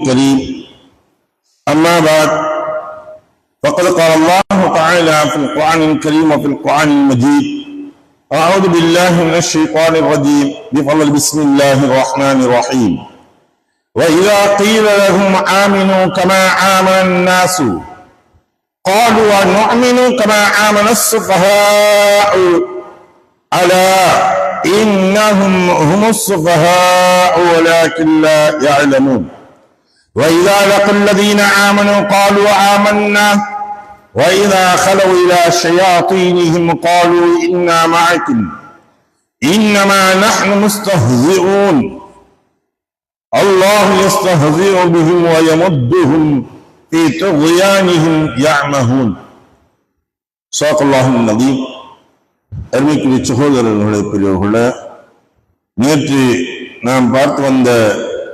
كريم. أما بعد فقد قال الله تعالى في القرآن الكريم وفي القرآن المجيد: أعوذ بالله من الشيطان الرجيم بفضل بسم الله الرحمن الرحيم. وإذا قيل لهم آمنوا كما آمن الناس قالوا أنؤمن كما آمن السفهاء ألا إنهم هم السفهاء ولكن لا يعلمون. وإذا لقوا الذين آمنوا قالوا آمنا وإذا خلوا إلى شياطينهم قالوا إنا معكم إنما نحن مستهزئون الله يستهزئ بهم ويمدهم في طغيانهم يعمهون. صدق الله العظيم. அருமைக்குரிய சகோதரர்களே, பெரியவர்களே, நேற்று நாம் பார்த்து வந்த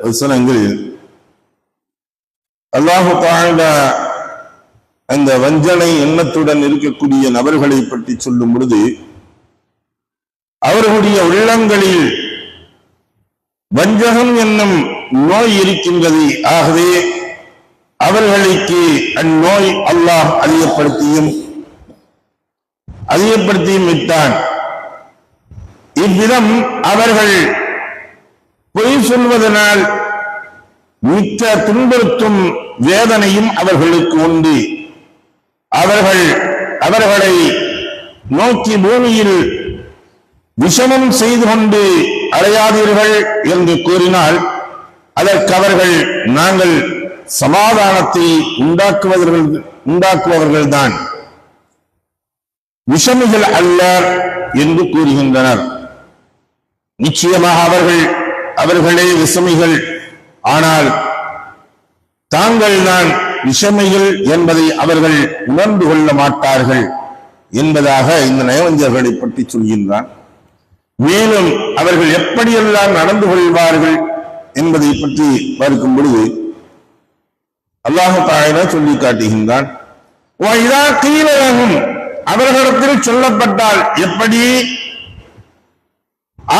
வசனங்களில் அல்லாஹ் தஆலா அந்த வஞ்சனை எண்ணத்துடன் இருக்கக்கூடிய நபர்களை பற்றி சொல்லும் பொழுது அவர்களுடைய உள்ளங்களில் வஞ்சகம் என்னும் நோய் இருக்கின்றது. ஆகவே அவர்களுக்கு அந்நோய் அல்லாஹ் அதிகப்படுத்தியும் விட்டான். இவ்விதம் அவர்கள் பொய் சொல்வதனால் மிக்க துன்புறுத்தும் வேதனையும் அவர்களுக்கு உண்டு. அவர்களை நோக்கி பூமியில் விஷமம் செய்து கொண்டு அலையாதீர்கள் என்று கூறினால் அதற்கு அவர்கள் நாங்கள் சமாதானத்தை உண்டாக்குபவர்கள்தான், விஷமிகள் அல்ல என்று கூறுகின்றனர். நிச்சயமாக அவர்களே விஷமிகள், ஆனால் தாங்கள் தான் விஷமிகள் என்பதை அவர்கள் உணர்ந்து கொள்ள மாட்டார்கள் என்பதாக இந்த நயவஞ்சர்களை பற்றி சொல்கின்றான். மேலும் அவர்கள் எப்படியெல்லாம் நடந்து கொள்வார்கள் என்பதை பற்றி பார்க்கும் பொழுது அல்லாஹ் தஆலா சொல்லி காட்டுகின்றான். அவர்களிடத்தில் சொல்லப்பட்டால் எப்படி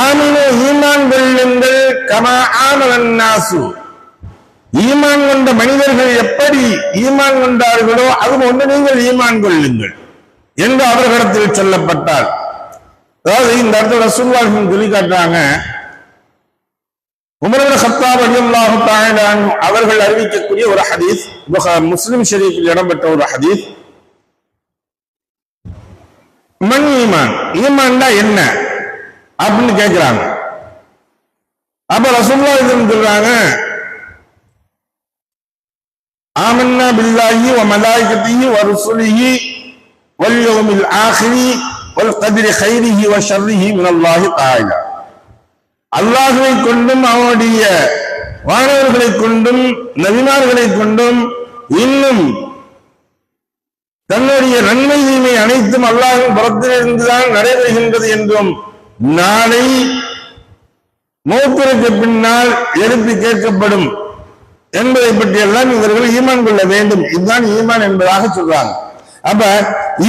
ஆமினு ஈமான் கொள்ளுங்கள் கமா ஆமனன் நாசு, ஈமான் கொண்ட மனிதர்கள் எப்படி ஈமான் கொண்டார்களோ அது ஒன்று நீங்கள் ஈமான் கொள்ளுங்கள் என்று அவர்களிடத்தில் சொல்லப்பட்டால், அதாவது இந்த இடத்துல ரசூலுல்லாஹி சொல்லி காட்டுறாங்க. உமர் இப்னு கத்தாப் ரலியல்லாஹு தஆலா அவர்கள் அறிவிக்கக்கூடிய ஒரு ஹதீஸ், முஸ்லிம் ஷரீஃபில் இடம்பெற்ற ஒரு ஹதீஸ். மன் ஈமான், ஈமான்டா என்ன அப்படின்னு கேட்கிறாங்க. அப்ப ரசூலுல்லாஹி சொல்றாங்க, ஆமன்னா பில்லாஹி வ மலாயிகத்திஹி வ ருசுலிஹி வல் யௌமில் ஆখিরি வல் கத்ரி கைரிஹி வ ஷர்ரிஹி மினல்லாஹி தஆலா, அல்லாஹ்வை கொண்டும் அவனுடைய வானவர்களை கொண்டும் நபிமார்களை கொண்டும் இன்னும் தன்னுடைய நன்மை தீமை அனைத்தும் அல்லாஹ்வின் புறத்திலிருந்துதான் நடைபெறுகின்றது என்றும் நாளை மௌத்திற்கு பின்னால் எழுப்பி கேட்கப்படும் என்பதை பற்றியெல்லாம் இவர்கள் ஈமான் கொள்ள வேண்டும். இதுதான் ஈமான் என்பதாக சொல்றாங்க. அப்ப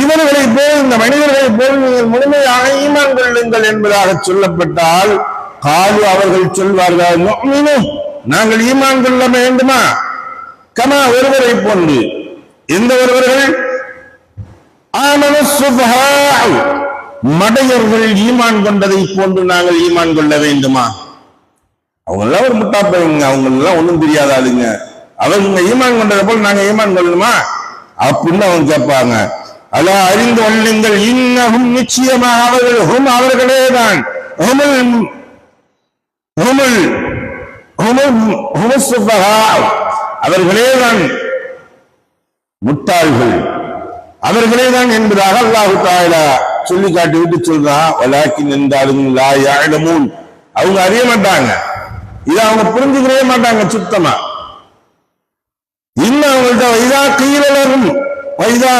இவர்களை போல், இந்த மனிதர்களை போல் நீங்கள் முழுமையாக ஈமான் கொள்ளுங்கள் என்பதாக சொல்லப்பட்டால் காலு அவர்கள் சொல்வார்கள், நாங்கள் ஈமான் கொள்ள வேண்டுமா கமா ஒருவரை போன்று. எந்த ஒருவர்கள்? ஆமன சுஃபஹாஉ, மடையர்கள் ஈமான் கொண்டதை போன்று நாங்கள் ஈமான் கொள்ள வேண்டுமா? அவங்க எல்லாம் ஒரு முட்டாப்பைங்க, அவங்க எல்லாம் ஒண்ணும் தெரியாத ஆளுங்க, அவங்க ஈமான் கொண்டதை போல் நாங்க ஈமான் கொள்ளணுமா அப்படின்னு அவங்க கேட்பாங்க. அல்லா அறிந்து கொள்ளுங்கள், இன்னஹும் நிச்சயமாக அவர்கள் அவர்களே தான் அவர்களே தான் முட்டாள்கள், அவர்களே தான் என்பதாக அல்லாஹ் தஆலா சொல்லி காட்டி விட்டு சொல்றான். வலாக்கின் என்றாலும் லா யஅலமூன், அவங்க அறிய மாட்டாங்க, இதை அவங்க புரிஞ்சுக்கவே மாட்டாங்க சுத்தமா. இன்னும் அவங்கள்ட்ட வைதா கீழலும் வைதா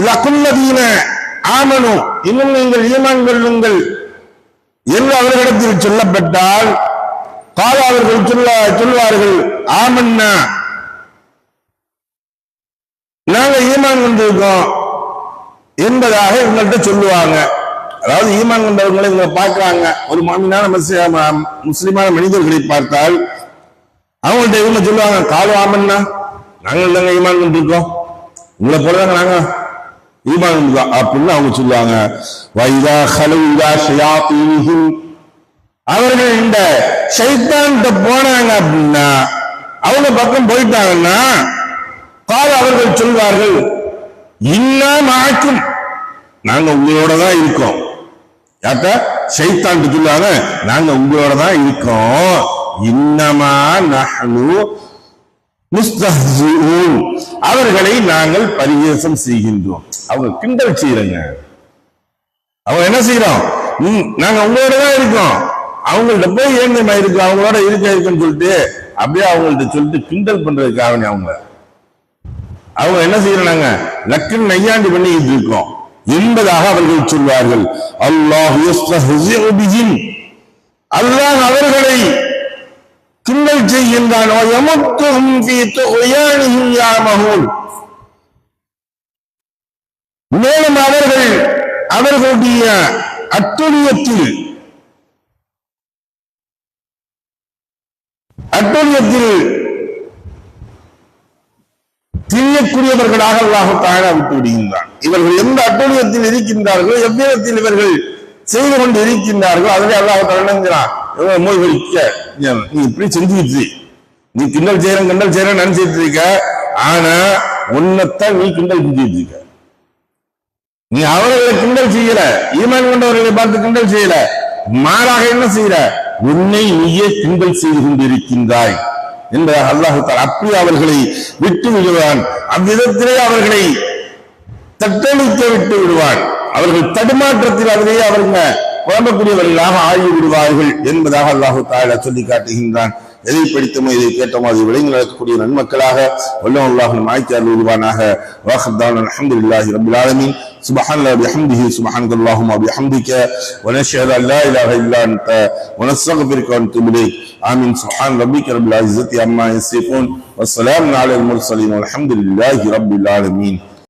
லகுல்லதீன ஆமனு, இன்னும் நீங்கள் ஈமான் கொள்ளுங்கள் என்று அவர்களிடத்தில் சொல்லப்பட்டால் கால அவர்கள் சொல்வார்கள், ஆமன்னா நாங்க ஈமான் கொண்டிருக்கோம் என்பதாக இவங்கள்ட்ட சொல்லுவாங்க. அதாவது ஈமான் கொண்டவர்களை இவங்க பார்க்கிறாங்க. ஒரு முஸ்லிமான மனிதர்களை பார்த்தால் அவங்கள்ட்ட இவங்க சொல்லுவாங்க காலு ஆமன்னா, நாங்கள் தாங்க ஈமான் கொண்டிருக்கோம், உங்களை போலதாங்க நாங்க ஈமான் கொண்டிருக்கோம் அப்படின்னு அவங்க சொல்லுவாங்க. வைதா ஹலூதா ஷயாத்தீனிஹிம், அவர்கள் இந்த ஷைத்தான்கிட்ட போனாங்க அப்படின்னா, அவங்க பக்கம் போயிட்டாங்கன்னா, கால அவர்கள் சொல்வார்கள் இன்னா மாக்கும், நாங்க உங்களோட தான் இருக்கோம். யார்ட்ட? ஷைத்தான்ட்டு சொல்லுவாங்க, நாங்க உங்களோட தான் இருக்கோம். இன்னமா நஹ்னு முஸ்தஹ்சிஊன், அவர்களை நாங்கள் பரிகாசம் செய்கின்றோம். அவங்க கிண்டல் செய்யறங்க. அவங்க என்ன செய்யறோம்? நாங்க உங்களோட தான் இருக்கோம், அவங்கள்ட்ட போய் ஏங்கமா இருக்கு, அவங்களோட இருக்குன்னு சொல்லிட்டு அப்படியே அவங்கள்ட்ட சொல்லிட்டு கிண்டல் பண்றதுக்காக அவங்க என்ன செய்யறாங்க? லக்குன்னு நையாண்டி பண்ணிட்டு இருக்கோம் என்பதாக அவர்கள் சொல்வார்கள். அல்லாஹ் யஸ்தஹ்சிஉ பிஹிம், அல்லாஹ் அவர்களை கிண்டல் செய்கின்றான். வயமுத்துஹும் ஃபீ துக்யானிஹிம் யஅமஹூன், மேலும் அவர்கள் அவர்களுடைய அட்டுழியத்தில் திரியக்கூடியவர்களாக அல்லாஹ் தஆலா விட்டு விடுகின்றான். இவர்கள் எந்த அட்டுழியத்தில் இருக்கின்றார்களோ, எவ்விதத்தில் இவர்கள் செய்து கொண்டு இருக்கின்றார்களோ, அதிலே அல்லாஹ் தஆலா மூழ்கடிக்க, நீ இப்படி செஞ்சுக்கிட்டு, நீ கிண்டல் செய்யறேன் நினைச்சிட்டு இருக்க, ஆனா உன்னைத்தான் நீ கிண்டல் செஞ்சுட்டு இருக்க. நீ அவர்களை கிண்டல் செய்யல, ஈமான் கொண்டவர்களை பார்த்து கிண்டல் செய்யல, மாறாக என்ன செய்யற? உன்னை நீயே கிண்டல் செய்து கொண்டிருக்கின்றாய் என்பதாக அல்லாஹ் தஆலா அப்படி அவர்களை விட்டு விடுவான். அவ்விதத்திலே அவர்களை தத்தளிக்க விட்டு விடுவான். அவர்கள் தடுமாற்றத்தில் அதிலேயே அவர்கள் புலம்பக்கூடியவர்களாக ஆகி விடுவார்கள் என்பதாக அல்லாஹ் தஆலா சொல்லி காட்டுகின்றான். எதை படித்தமோ இதை கேட்டோமோ அதை விளங்கி நடக்கக்கூடிய நன்மக்களாக வல்லல்லாஹு அல்லாஹ் மாய்க்கார் உருவானாக. வாஹ்தான் அல்ஹம்துலில்லாஹி ரப்பில் ஆலமீன். சுப்ஹானல்லாஹி வபிஹம்திஹி சுப்ஹானக்கல்லாஹும்ம வபிஹம்திக வனஷ்ஹது அன் லா இலாஹா இல்லா அன்த வனஸ்தக்ஃபிருக வனதூபு இலைக். ஆமீன். சுப்ஹான ரப்பிக ரப்பில் இஸ்ஸத்தி அம்மா யசிஃபூன் வஸ்ஸலாமு அலல் முர்ஸலீன் வல்ஹம்துலில்லாஹி ரப்பில் ஆலமீன்.